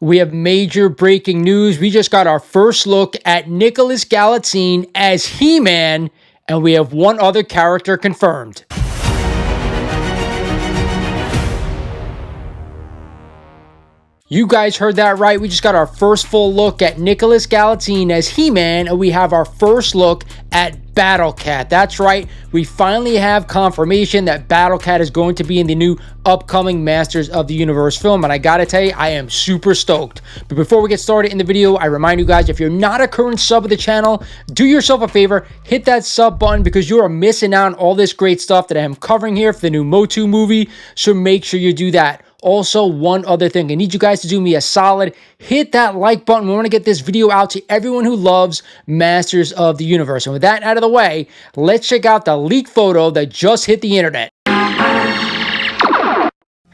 We have major breaking news. We just got our first look at Nicholas Galitzene as He-Man, and we have one other character confirmed. You guys heard that right. We just got our first full look at Nicholas Galitzene as He-Man, and we have our first look at Battlecat. That's right. We finally have confirmation that Battlecat is going to be in the new upcoming Masters of the Universe film, and I gotta tell you, I am super stoked. But before we get started in the video, I remind you guys, if you're not a current sub of the channel, do yourself a favor, hit that sub button because you are missing out on all this great stuff that I am covering here for the new Motu movie, so make sure you do that. Also, one other thing, I need you guys to do me a solid. Hit that like button. We want to get this video out to everyone who loves Masters of the Universe. And with that out of the way, let's check out the leaked photo that just hit the internet.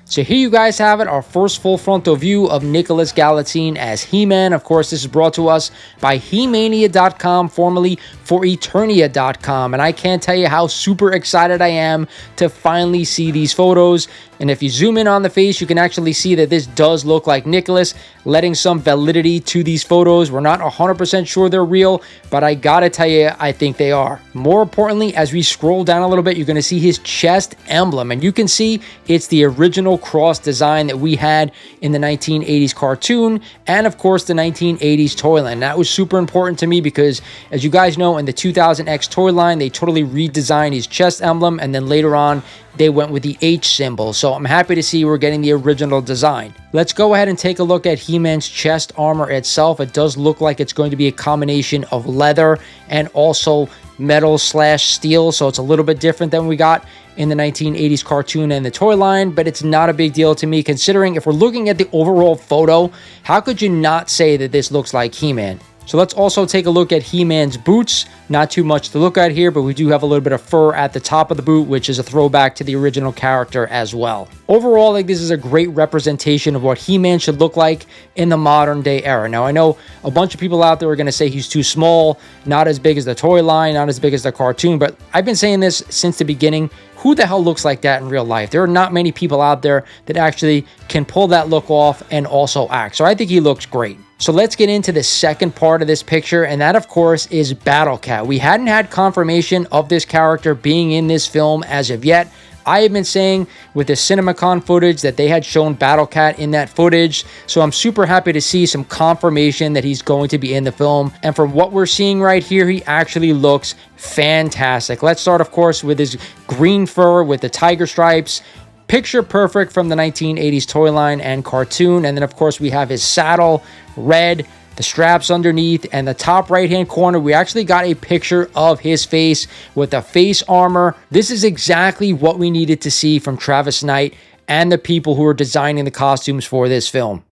So here you guys have it, our first full frontal view of Nicholas Galitzene as He-Man. Of course, this is brought to us by He-Mania.com, formerly ForEternia.com. And I can't tell you how super excited I am to finally see these photos. And if you zoom in on the face, you can actually see that this does look like Nicholas, letting some validity to these photos. We're not 100% sure they're real, but I gotta tell you, I think they are. More importantly, as we scroll down a little bit, you're gonna see his chest emblem. And you can see it's the original cross design that we had in the 1980s cartoon and, of course, the 1980s toy line. That was super important to me because, as you guys know, in the 2000X toy line, they totally redesigned his chest emblem, and then later on, they went with the H symbol. So I'm happy to see we're getting the original design. Let's go ahead and take a look at He-Man's chest armor itself. It does look like it's going to be a combination of leather and also metal/steel. So it's a little bit different than we got in the 1980s cartoon and the toy line, but it's not a big deal to me considering if we're looking at the overall photo, how could you not say that this looks like He-Man? So let's also take a look at He-Man's boots. Not too much to look at here, but we do have a little bit of fur at the top of the boot, which is a throwback to the original character as well. Overall, I think this is a great representation of what He-Man should look like in the modern day era. Now, I know a bunch of people out there are going to say he's too small, not as big as the toy line, not as big as the cartoon, but I've been saying this since the beginning. Who the hell looks like that in real life? There are not many people out there that actually can pull that look off and also act. So I think he looks great. So let's get into the second part of this picture, and that, of course, is Battlecat. We hadn't had confirmation of this character being in this film as of yet. I have been saying with the CinemaCon footage that they had shown Battlecat in that footage, so I'm super happy to see some confirmation that he's going to be in the film. And from what we're seeing right here, he actually looks fantastic. Let's start, of course, with his green fur with the tiger stripes. Picture perfect from the 1980s toy line and cartoon. And then, of course, we have his saddle, red, the straps underneath, and the top right-hand corner, we actually got a picture of his face with the face armor. This is exactly what we needed to see from Travis Knight and the people who are designing the costumes for this film.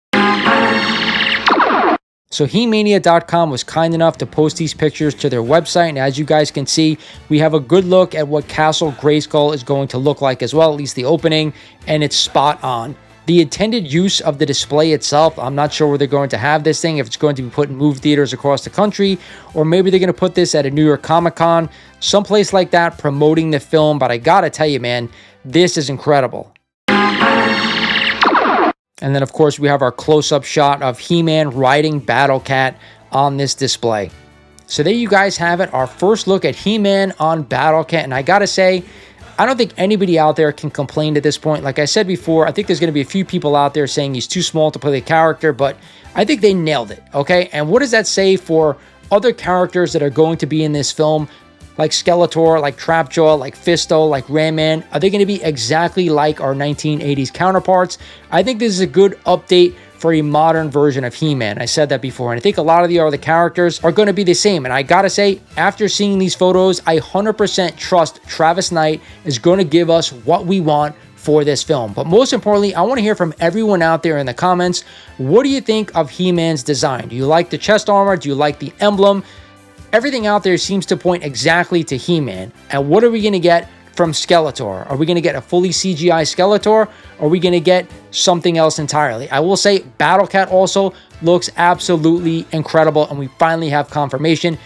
So He-Mania.com was kind enough to post these pictures to their website, and as you guys can see, we have a good look at what Castle Grayskull is going to look like as well, at least the opening, and it's spot on. The intended use of the display itself, I'm not sure where they're going to have this thing, if it's going to be put in movie theaters across the country, or maybe they're going to put this at a New York Comic-Con, someplace like that, promoting the film, but I gotta tell you, man, this is incredible. And then, of course, we have our close-up shot of He-Man riding Battlecat on this display. So there you guys have it, our first look at He-Man on Battlecat. And I gotta say, I don't think anybody out there can complain at this point. Like I said before, I think there's going to be a few people out there saying he's too small to play the character, but I think they nailed it, okay? And what does that say for other characters that are going to be in this film? Like Skeletor, like Trapjaw, like Fisto, like Ram-Man, are they going to be exactly like our 1980s counterparts? I think this is a good update for a modern version of He-Man. I said that before, and I think a lot of the other characters are going to be the same. And I gotta say, after seeing these photos, I 100% trust Travis Knight is going to give us what we want for this film. But most importantly, I want to hear from everyone out there in the comments. What do you think of He-Man's design? Do you like the chest armor? Do you like the emblem? Everything out there seems to point exactly to He-Man. And what are we going to get from Skeletor? Are we going to get a fully CGI Skeletor? Or are we going to get something else entirely? I will say Battlecat also looks absolutely incredible, and we finally have confirmation.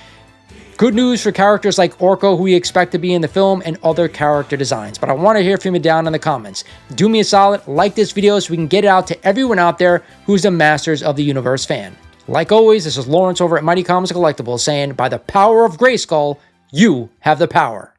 Good news for characters like Orko, who we expect to be in the film, and other character designs. But I want to hear from you down in the comments. Do me a solid, like this video so we can get it out to everyone out there who's a Masters of the Universe fan. Like always, this is Lawrence over at Mighty Comics Collectibles saying, by the power of Grayskull, you have the power.